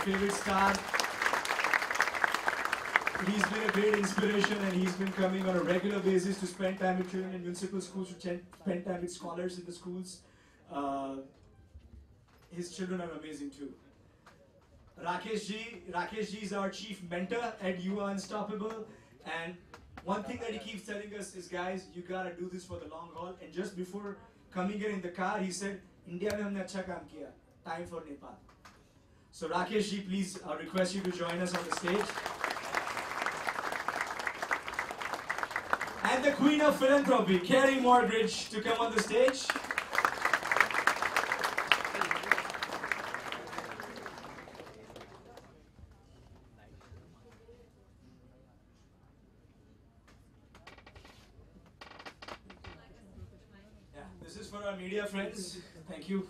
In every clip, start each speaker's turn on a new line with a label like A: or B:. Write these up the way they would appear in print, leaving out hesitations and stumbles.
A: favorite star. He's been a great inspiration, and he's been coming on a regular basis to spend time with children in municipal schools, to spend time with scholars in the schools. His children are amazing too. Rakeysh ji is our chief mentor at You Are Unstoppable, and one thing that he keeps telling us is, guys, you gotta do this for the long haul. And just before coming here in the car, he said, India mein humne acha kaam kiya, time for Nepal. So Rakeysh ji, please, I request you to join us on the stage. And the Queen of Philanthropy, Morgridge, to come on the stage. Yeah, this is for our media friends. Thank you.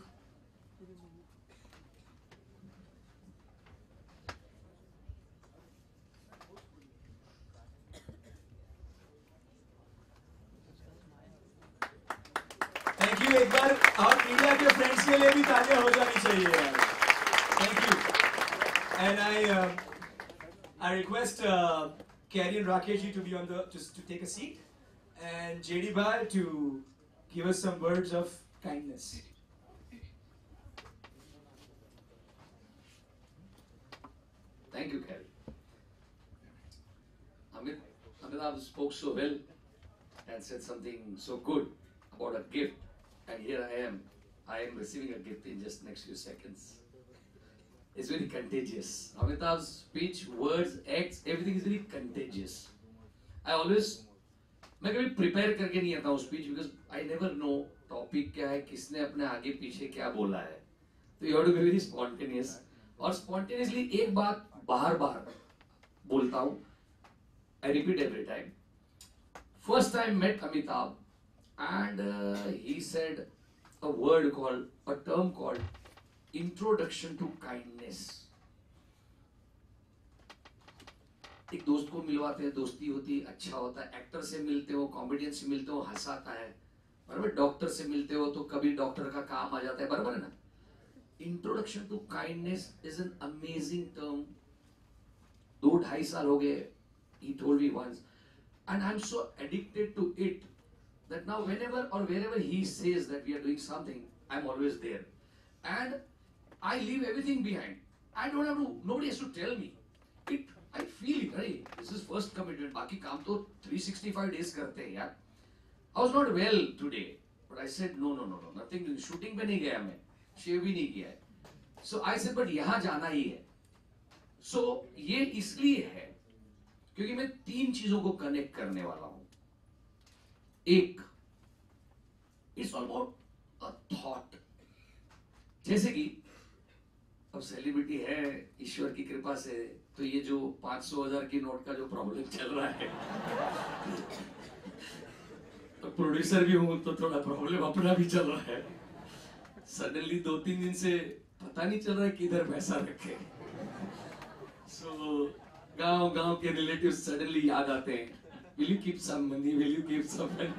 A: Thank you. एक बार और media के friends के लिए भी तालियां हो जानी चाहिए यार. Thank you. And I request Carrie and Rakeysh ji to be on the to take a seat, and JD Bhai to give us some words of kindness.
B: Thank you, Carrie. Amitabh spoke so well and said something so good about a gift, and here I am receiving a gift in just next few seconds. It's very contagious. Amitabh's speech, words, acts, everything is very contagious. मैं कभी prepare करके नहीं आता हूँ speech, because I never know topic क्या है, किसने अपने आगे पीछे क्या बोला है. तो you have to be very spontaneous, और स्पॉन्टेनियसली एक बात बार बार बोलता हूँ. I repeat every time. First time met Amitabh, and he said a term called introduction to kindness. एक दोस्त को मिलवाते हैं, दोस्ती होती है, अच्छा होता है. एक्टर से मिलते हो, कॉमेडियन से मिलते हो, हंसाता है, बराबर. डॉक्टर से मिलते हो तो कभी डॉक्टर का काम आ जाता है, बराबर है ना. Introduction to kindness is an amazing term. 2-2.5 साल हो गए, he told me once, and I'm so addicted to it that now whenever or wherever he says that we are doing something, I'm always there, and I leave everything behind. I don't have to, nobody has to tell me it. I feel it. Right? This is first commitment. बाकी काम तो 365 days करते हैं यार. I was not well today, but I said no, nothing. Shooting पे नहीं गया मैं, shave भी नहीं किया है. So I said, but यहाँ जाना ही है. So ये इसलिए है क्योंकि मैं 3 चीजों को कनेक्ट करने वाला हूं. एक, it's all about a thought. जैसे कि अब सेलिब्रिटी है ईश्वर की कृपा से, तो ये जो 500,000 की नोट का जो प्रॉब्लम चल रहा है, तो प्रोड्यूसर भी हूं तो थोड़ा प्रॉब्लम अपना भी चल रहा है. सडनली 2-3 दिन से पता नहीं चल रहा है किधर पैसा रखे. सो गांव के रिलेटिव्स सडनली याद आते हैं. Will you keep some money? Will you keep some money?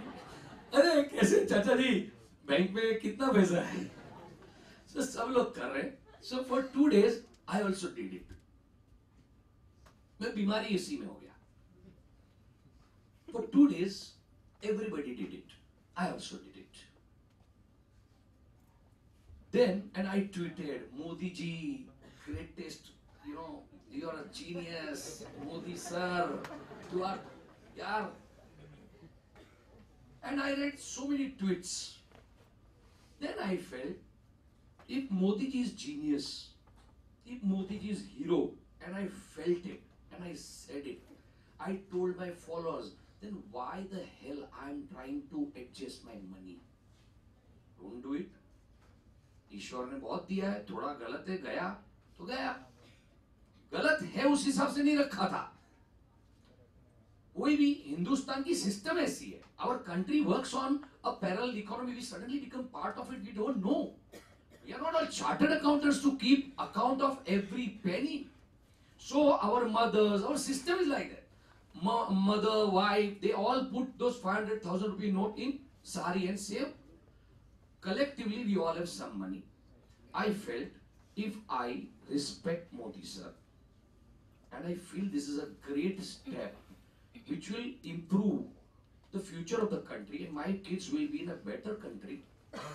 B: अरे कैसे चाचा जी, बैंक में कितना पैसा है? So सब लोग कर रहे हैं. So for 2 days I also did it. मैं बीमारी इसी में हो गया. For 2 days everybody did it. I also did it. Then, and I tweeted, Modi ji, greatest, you are a genius, Modi sir, you are. Yeah. And I read so many tweets. Then I felt, if Modi ji is genius, if Modi ji is hero, and I felt it, and I said it, I told my followers, then why the hell I'm trying to adjust my money? Don't do it. ईश्वर ने बहुत दिया है, थोड़ा गलत है, गया तो गया. गलत है उस हिसाब से नहीं रखा था. कोई भी, हिंदुस्तान की सिस्टम ऐसी है. Our country works on a parallel economy. We suddenly become part of it. We don't know. We are not all chartered accountants to keep account of every penny. So our mothers, our system is like that. Mother, wife, they all put those 500,000 rupee note in sari and save. Collectively, we all have some money. I felt if I respect Modi sir, and I feel this is a great step which will improve the future of the country and my kids will be in a better country,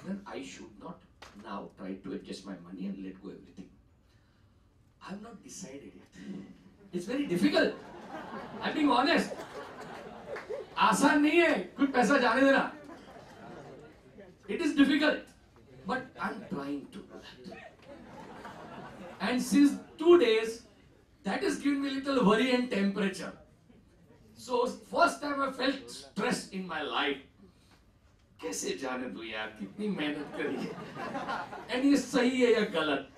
B: then I should not now try to adjust my money and let go everything. I have not decided yet. It's very difficult. I'm being honest. आसान नहीं है कुछ पैसा जाने देना. It is difficult, but I'm trying to do that. And since 2 days, that is giving me a little worry and temperature. So first time I felt stress in my life. कैसे जाने दो यार कितनी मेहनत करी है and ये सही है या गलत.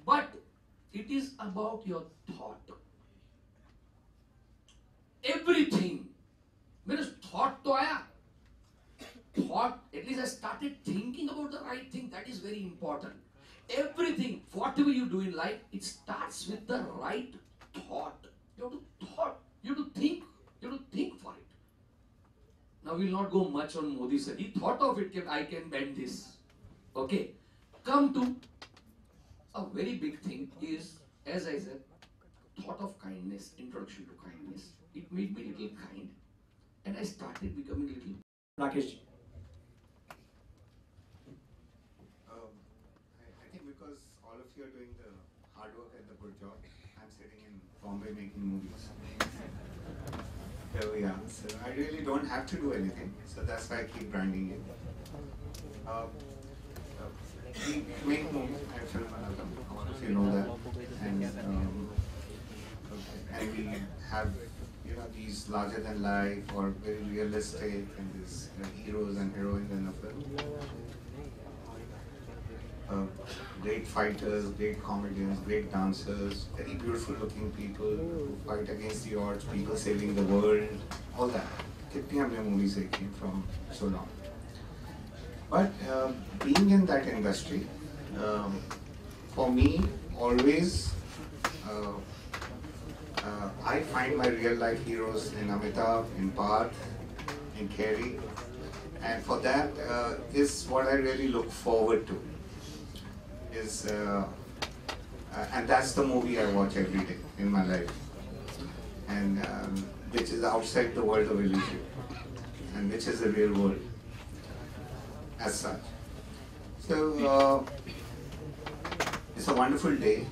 B: But it is about your thought. Everything. मेरे thought तो आया. Thought, at least I started thinking about the right thing. That is very important. Everything, whatever you do in life, it starts with the right thought. You have to thought. You have to think. You have to think for it. Now we will not go much on Modi sir. He thought of it. I can bend this. Okay. Come to a very big thing is, as I said, thought of kindness. Introduction to kindness. It made me a little kind, and I started becoming a little.
A: Rakeysh.
C: I think because all of you are doing the hard work and the good job, I'm sitting in Bombay making movies. Here we are. So I really don't have to do anything. So that's why I keep grinding it. We make movies. I film all of you know that. And we have these larger than life or very realistic and these heroes and heroines in the film. Great fighters, great comedians, great dancers, very beautiful looking people who fight against the odds, people saving the world, all that. Kitni humne movies dekhi from so long. But being in that industry, for me, always I find my real life heroes in Amitabh, in Parth, in Kerry, and for that is what I really look forward to. And that's the movie I watch every day in my life, and which is outside the world of illusion, and which is the real world as such. So it's a wonderful day.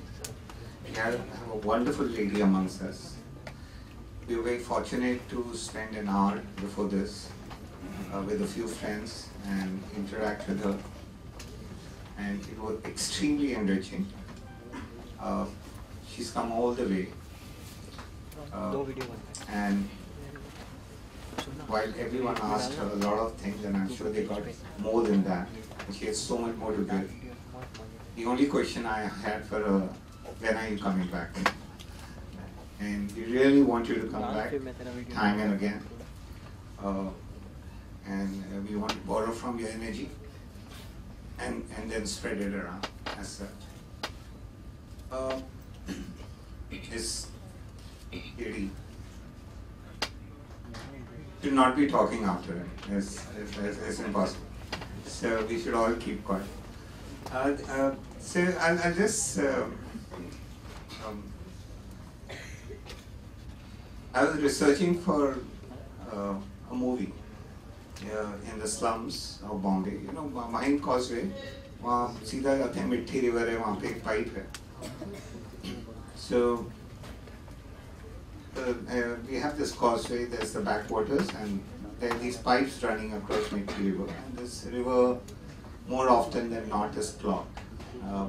C: We have a wonderful lady amongst us. We were very fortunate to spend an hour before this with a few friends and interact with her. And it was extremely enriching. She's come all the way. And while everyone asked her a lot of things, and I'm sure they got more than that, and she has so much more to give. The only question I had for her, when are you coming back? And we really want you to come back time and again. And we want to borrow from your energy and then spread it around as such. This lady to not be talking after it is impossible. So we should all keep quiet. So I'll just I was researching for a movie in the slums of Bombay. You know, Mahim Causeway. वहाँ सीधा जाते हैं मिट्टी river है वहाँ पे एक pipe है. So we have this causeway. There's the backwaters and there are these pipes running across Mitti River. And this river, more often than not, is clogged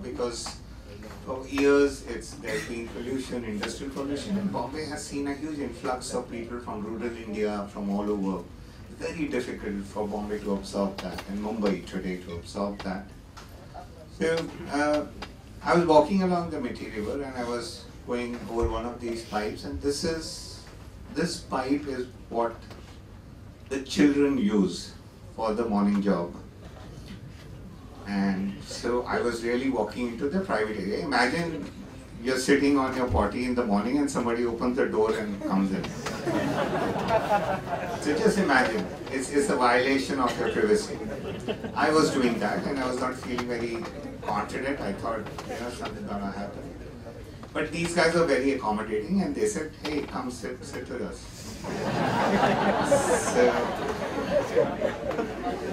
C: because for years there's been pollution, industrial pollution, and Bombay has seen a huge influx of people from rural India, from all over. Very difficult for Bombay to absorb that, and Mumbai today to absorb that. So I was walking along the Mitti River and I was going over one of these pipes, and this pipe is what the children use for the morning jog. And so I was really walking into the private area. Imagine you're sitting on your potty in the morning and somebody opens the door and comes in. So just imagine, it's a violation of your privacy. I was doing that and I was not feeling very confident. I thought, something gonna happen. But these guys are very accommodating, and they said, "Hey, come sit with us." So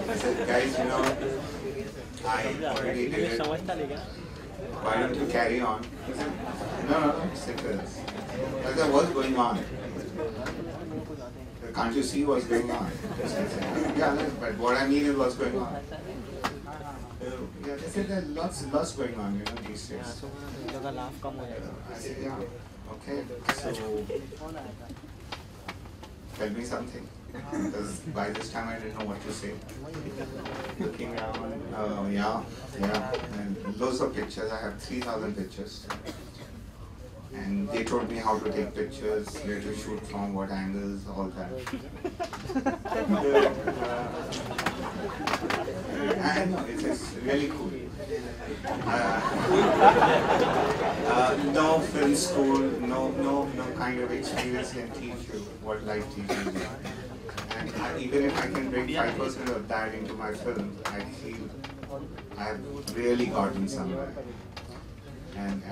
C: I said, "Guys, I already did it. Why don't you carry on?" He said, No, sit with us." I said, "What's going on? Can't you see what's going on?" I said, "Yeah, but what I mean is what's going on." Yeah, they said there's lots going on, these days. I said, "Yeah, okay, so tell me something." Because by this time I didn't know what to say. Looking around, and loads of pictures. I have 3,000 pictures. And they told me how to take pictures, where to shoot from, what angles, all that. I know, it's really cool. No film school, no kind of experience can teach you what life teaches you. And even if I can bring 5% of that into my film, I feel I have really gotten somewhere. And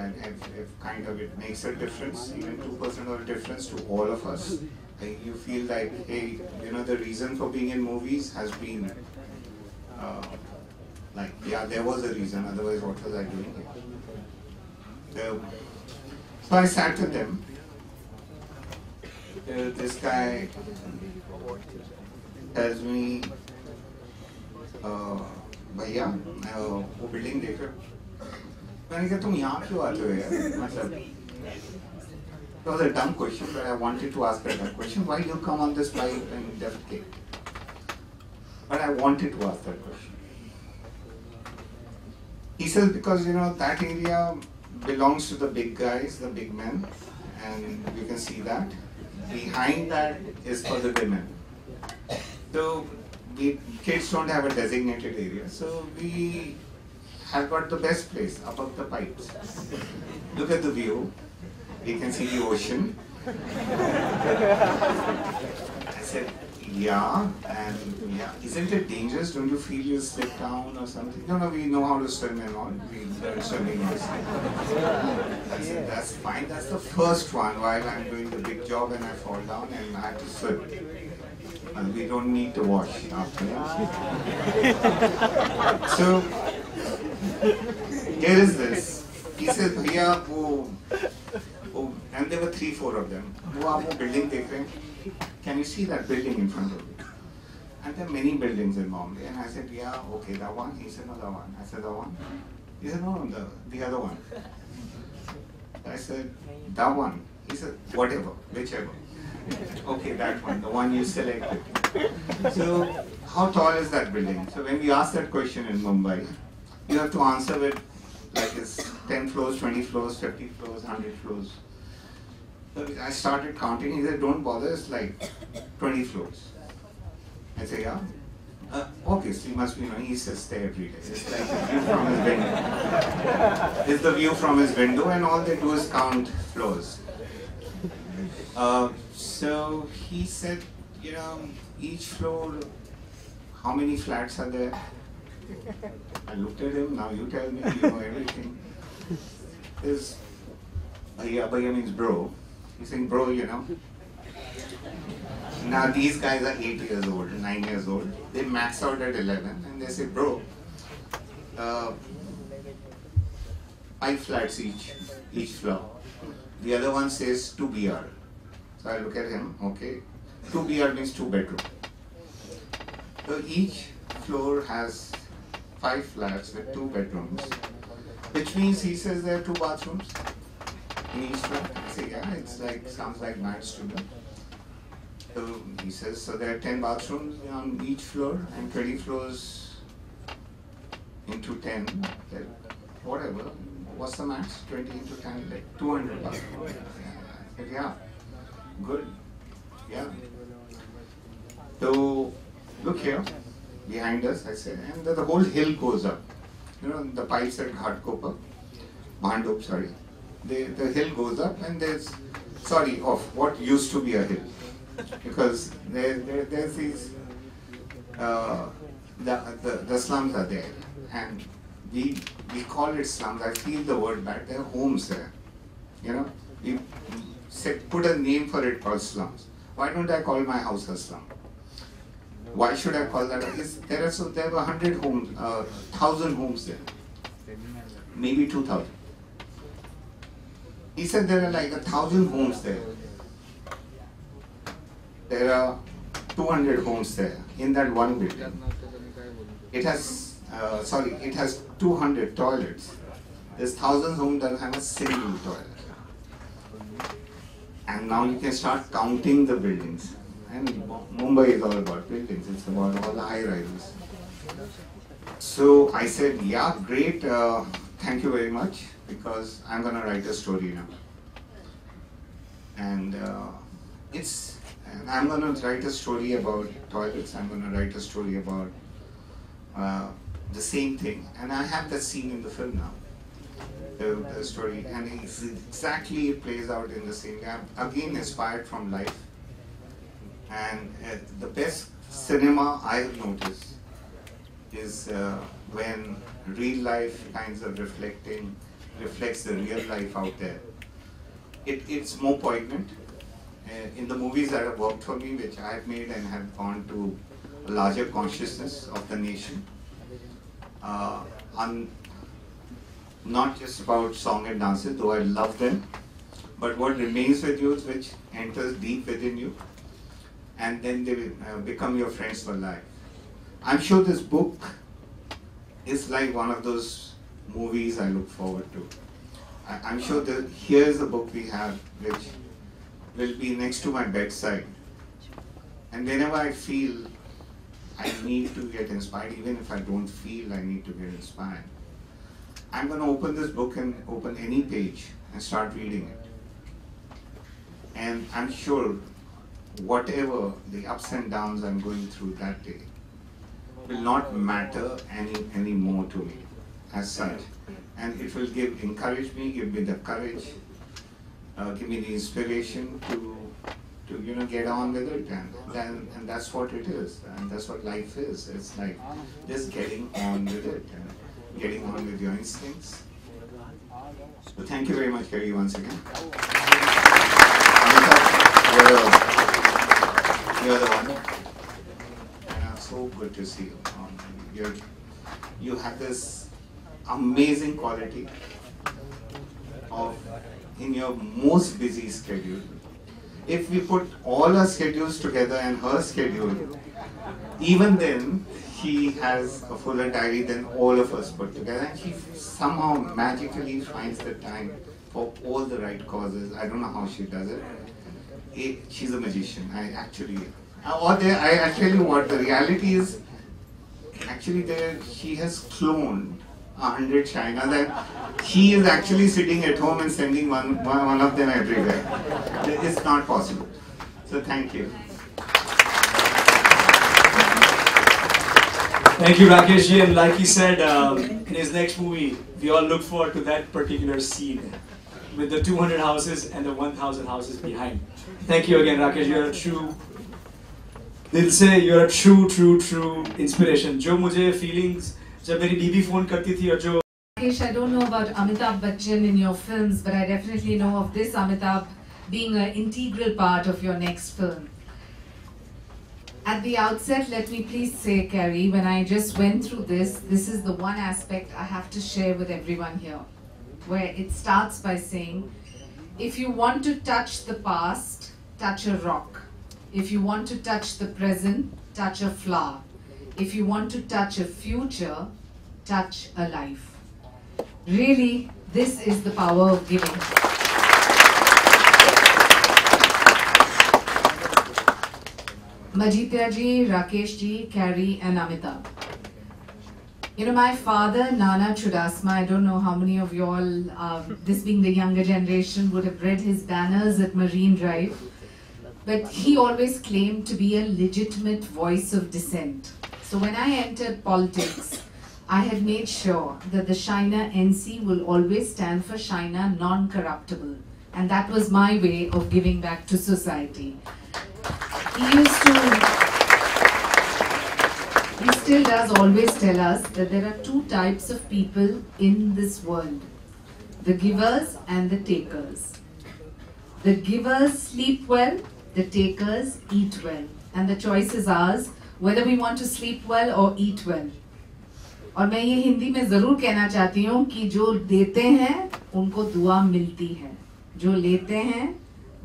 C: if kind of it makes a difference, even 2% of a difference to all of us, you feel like, hey, the reason for being in movies has been, there was a reason, otherwise what was I doing here? So I sat with them. This guy tells me, भैया वो building देख रहे हो? मैंने कहा तुम यहाँ क्यों आते हो यार? मतलब it was a dumb question, but I wanted to ask her that question. Why do you come on this flight and defecate? But I wanted to ask that question. He says because that area belongs to the big guys, the big men, and you can see that. Behind that is for the women. So kids don't have a designated area, so we have got the best place above the pipes. Look at the view. You can see the ocean. I said, yeah, and yeah, isn't it dangerous? Don't you feel you slip down or something? No, we know how to swim and all. We learned swimming also. I said, that's fine. That's the first one while I'm doing the big job and I fall down and I have to swim. And we don't need to wash after. So, here is this. He said, Bhaiya, and there were 3-4 of them. वो building देख रहे हैं? Can you see that building in front of you? And there are many buildings in Bombay. And I said, yeah, okay, that one. He said, no, that one. I said, that one. He said, no, the other one. I said, that one. He said, whatever, whichever. Okay, that one, the one you selected. So, how tall is that building? So when we ask that question in Mumbai, you have to answer with like it's 10 floors, 20 floors, 50 floors, 100 floors. So I started counting. He said, don't bother, it's like 20 floors. I say, yeah. Okay, so he must be knowing, he sits there every day. It's like the view from his window. It's the view from his window, and all they do is count floors. So he said, each floor, how many flats are there? I looked at him, now you tell me, you know everything. There's, Bhaiya means bro. He's saying, bro, Now these guys are 8 years old, 9 years old. They max out at 11 and they say, bro, 5 flats each floor. The other one says 2 BR. So I look at him, okay. 2 BR means 2 bedroom. So each floor has 5 flats with 2 bedrooms, which means he says there are 2 bathrooms in each flat. I say, yeah, it's like, sounds like maths to me. So he says, so there are 10 bathrooms on each floor and 20 floors into 10, whatever. What's the maths? 20 into 10, like 200 bathrooms. I said, yeah, good, yeah. So look here, behind us, I said, and the whole hill goes up. The pipes at Ghatkopar, Bhandop, sorry. The hill goes up and there's, of what used to be a hill. Because there's these, the slums are there and we call it slums. I feel the word bad. There are homes there. You know, we put a name for it called slums. Why don't I call my house a slum? Why should I call that? There are 100 homes, 1,000 homes there, maybe 2,000. He said there are like 1,000 homes there. There are 200 homes there in that one building. It has, it has 200 toilets. There's thousands of homes that have a single toilet. And now you can start counting the buildings. And Mumbai is all about buildings. It's about all the high rises. So I said, yeah, great. Thank you very much, because I'm going to write a story now. And I'm going to write a story about toilets. I'm going to write a story about the same thing. And I have that scene in the film now. The story, and exactly it plays out in the same way. I'm again inspired from life. And the best cinema I've noticed is when real life kinds of reflects the real life out there. It's more poignant. In the movies that have worked for me, which I have made and have gone to a larger consciousness of the nation, not just about song and dances, though I love them, but what remains with you is which enters deep within you, and then they become your friends for life. I'm sure this book is like one of those movies I look forward to. I'm sure that here's a book we have which will be next to my bedside, and whenever I feel I need to get inspired, even if I don't feel I need to get inspired, I'm going to open this book and open any page and start reading it. And I'm sure whatever the ups and downs I'm going through that day will not matter any more to me as such. And it will encourage me, give me the courage, give me the inspiration to get on with it, and that's what it is, and that's what life is. It's like just getting on with it and getting on with your instincts. So thank you very much, Kerry, once again. You're the one. And so good to see you. You have this amazing quality of, in your most busy schedule. If we put all our schedules together and her schedule, even then, she has a fuller diary than all of us put together, and she somehow magically finds the time for all the right causes. I don't know how she does it. She's a magician. I tell you what, the reality is, actually she has cloned 100 China, that he is actually sitting at home and sending one of them everywhere. It's not possible. So thank you.
A: Thank you, Rakeysh ji. And like he said, in his next movie, we all look forward to that particular scene with the 200 houses and the 1,000 houses behind. Thank you again, Rakeysh. You're a true, दिल से you're a true inspiration. जो मुझे feelings जब मेरी बीबी phone करती थी और जो
D: Rakeysh, I don't know about Amitabh Bachchan in your films, but I definitely know of this Amitabh being an integral part of your next film. At the outset, let me please say, Carrie, when I just went through this is the one aspect I have to share with everyone here, where it starts by saying, if you want to touch the past, touch a rock. If you want to touch the present, touch a flower. If you want to touch a future, touch a life. Really, this is the power of giving. Majitya ji, Rakeysh ji, Carrie and Amitabh. You know, my father, Nana Chudasma, I don't know how many of you all, this being the younger generation, would have read his banners at Marine Drive. But he always claimed to be a legitimate voice of dissent. So when I entered politics, I had made sure that the Shiner NC will always stand for Shiner non-corruptible. And that was my way of giving back to society. he still does always tell us that there are two types of people in this world, the givers and the takers. The givers sleep well, the takers eat well. And the choice is ours, whether we want to sleep well or eat well. और मैं ये हिंदी में ज़रूर कहना चाहती हूँ कि जो देते हैं उनको दुआ मिलती है, जो लेते हैं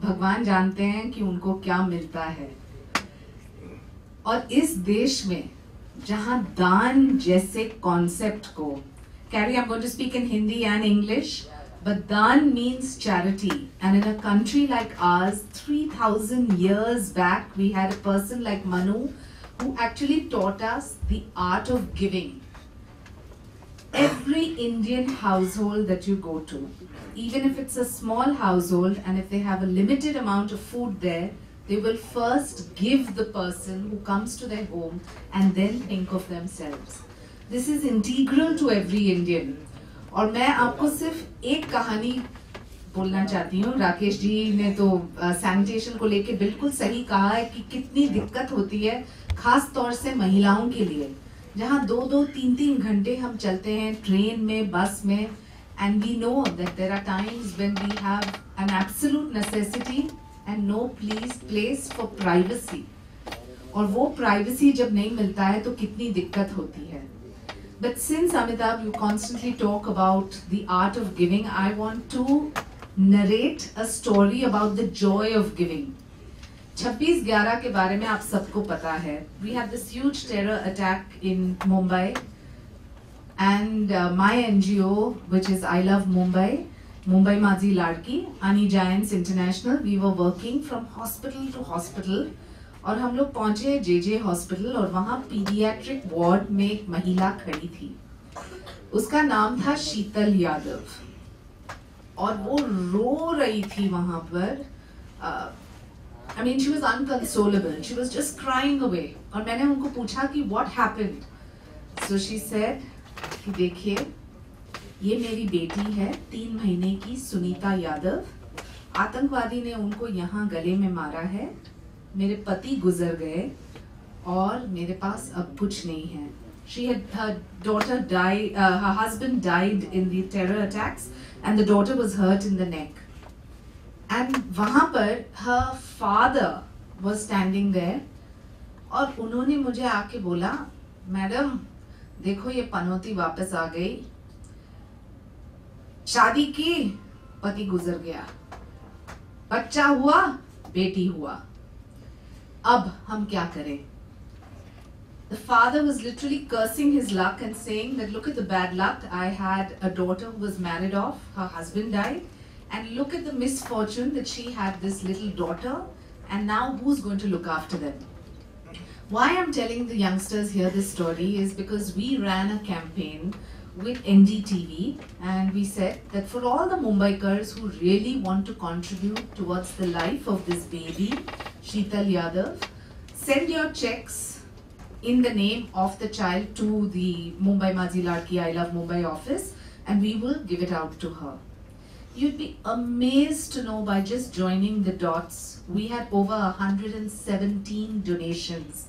D: भगवान जानते हैं कि उनको क्या मिलता है। और इस देश में जहाँ दान जैसे कॉन्सेप्ट को, Carrie, I'm going to speak in Hindi and English, but daan means charity, and in a country like ours, 3,000 years back, we had a person like Manu who actually taught us the art of giving. Every Indian household that you go to, even if it's a small household and if they have a limited amount of food there, they will first give the person who comes to their home and then think of themselves. This is integral to every Indian. और मैं आपको सिर्फ एक कहानी बोलना चाहती हूँ। राकेश जी ने तो सैनिटेशन को लेके बिल्कुल सही कहा है कि कितनी दिक्कत होती है, खास तौर से महिलाओं के लिए, जहाँ 2-2, 3-3 घंटे हम चलते हैं ट्रेन में, बस में, and we know that there are times when we have an absolute necessity and no place for privacy. और वो privacy जब नहीं मिलता है तो कितनी दिक्कत होती है। But since Amitabh, you constantly talk about the art of giving, I want to narrate a story about the joy of giving. 26/11 के बारे में आप सबको पता है. We had this huge terror attack in Mumbai, and my NGO, which is I Love Mumbai, Mumbai Mazi Ladki, Ani Giants International, we were working from hospital to hospital. और हम लोग पहुंचे JJ हॉस्पिटल और वहाँ paediatric ward में एक महिला खड़ी थी. उसका नाम था शीतल यादव और वो रो रही थी वहाँ पर. I mean, she was unconsolable. She was just crying away. और मैंने उनको पूछा कि what happened? So she said कि देखिए, ये मेरी बेटी है 3 महीने की सुनीता यादव. आतंकवादी ने उनको यहाँ गले में मारा है. मेरे पति गुजर गए और मेरे पास अब कुछ नहीं है. Her daughter died, her husband died in the terror attacks and the daughter was hurt in the neck. And वहाँ पर her father was standing there और उन्होंने मुझे आके बोला, मैडम देखो ये पनौती वापस आ गई, शादी की पति गुजर गया, बच्चा हुआ बेटी हुआ, अब हम क्या करें? The father was literally cursing his luck and saying that look at the bad luck. I had a daughter who was married off, her husband died, and look at the misfortune that she had this little daughter, and now who's going to look after them? Why I'm telling the youngsters here this story is because we ran a campaign with NDTV and we said that for all the Mumbaikars who really want to contribute towards the life of this baby, Sheetal Yadav, send your checks in the name of the child to the Mumbai Mazi Ladki I Love Mumbai office and we will give it out to her. You'd be amazed to know by just joining the dots, we had over 117 donations.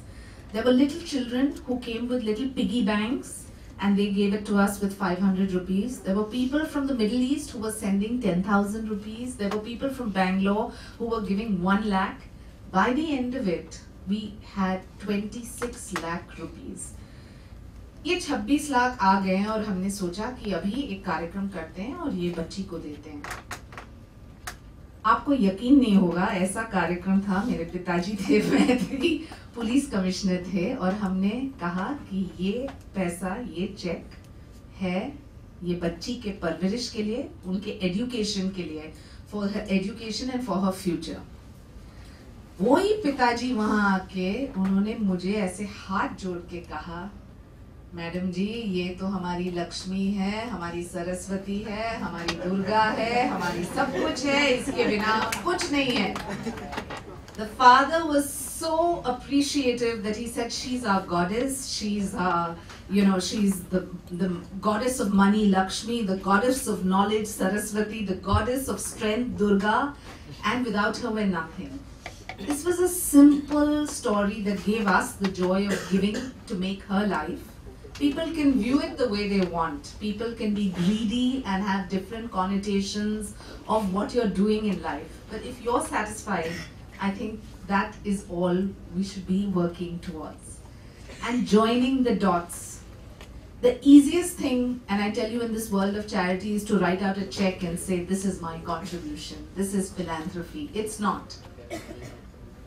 D: There were little children who came with little piggy banks and they gave it to us with 500 rupees. There were people from the Middle East who were sending 10,000 rupees. There were people from Bangalore who were giving 1 lakh. By the end of it, we had 26 lakh rupees. ये 26 लाख आ गए हैं और हमने सोचा कि अभी एक कार्यक्रम करते हैं और ये बच्ची को देते हैं. आपको यकीन नहीं होगा, ऐसा कार्यक्रम था. मेरे पिताजी थे, मैं थी, पुलिस कमिश्नर थे और हमने कहा कि ये पैसा, ये चेक है ये बच्ची के परवरिश के लिए, उनके एजुकेशन के लिए, for her education and for her future. वही पिताजी वहाँ आके उन्होंने मुझे ऐसे हाथ जोड़ के कहा, मैडम जी ये तो हमारी लक्ष्मी है, हमारी सरस्वती है, हमारी दुर्गा है, हमारी सब कुछ है, इसके बिना कुछ नहीं है. The father was so appreciative that he said, she's our goddess, she's she's the goddess of money, Lakshmi, the goddess of knowledge, Saraswati, the goddess of strength, Durga, and without her we're nothing. This was a simple story that gave us the joy of giving to make her life. People can view it the way they want. People can be greedy and have different connotations of what you're doing in life. But if you're satisfied, I think that is all we should be working towards. And joining the dots. The easiest thing, and I tell you in this world of charity, is to write out a check and say, this is my contribution, this is philanthropy. It's not.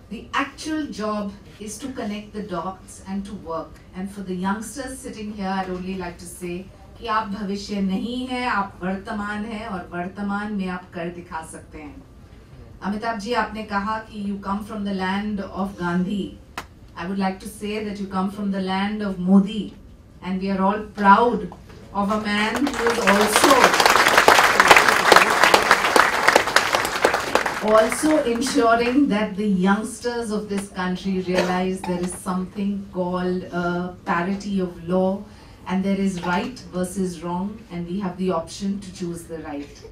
D: The actual job is to connect the dots and to work. And for the youngsters sitting here, I'd only like to say कि आप भविष्य नहीं है, आप वर्तमान है और वर्तमान में आप कर दिखा सकते हैं. अमिताभ जी, आपने कहा कि you come from the land of Gandhi. I would like to say that you come from the land of Modi, and we are all proud of a man who is also ensuring that the youngsters of this country realize there is something called parity of law, and there is right versus wrong, and we have the option to choose the right.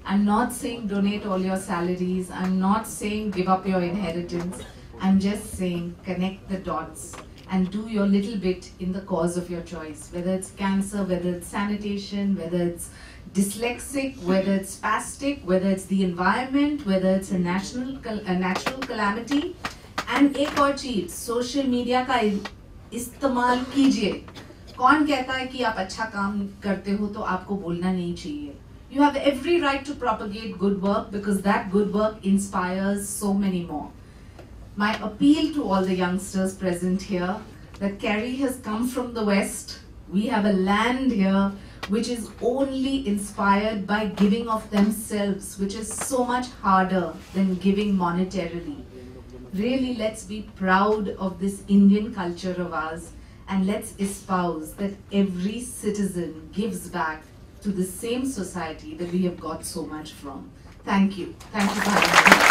D: I'm not saying donate all your salaries, I'm not saying give up your inheritance, I'm just saying connect the dots and do your little bit in the cause of your choice, whether it's cancer, whether it's sanitation, whether it's dyslexic, whether it's spastic, whether it's the environment, whether it's a natural calamity. And एक और चीज, social media का इस्तेमाल कीजिए. कौन कहता है कि आप अच्छा काम करते हो तो आपको बोलना नहीं चाहिए? You have every right to propagate good work because that good work inspires so many more. My appeal to all the youngsters present here, that Kerry has come from the West. We have a land here which is only inspired by giving of themselves, which is so much harder than giving monetarily. Really, let's be proud of this Indian culture of ours, and let's espouse that every citizen gives back to the same society that we have got so much from. Thank you. Thank you for having me.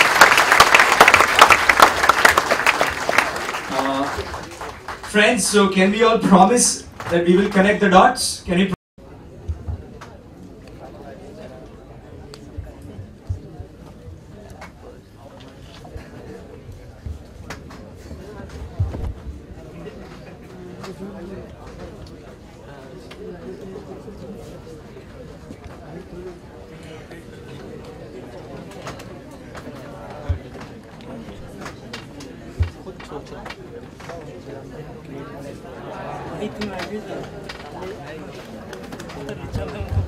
A: Friends, so can we all promise that we will connect the dots? Can we?
E: I think I will.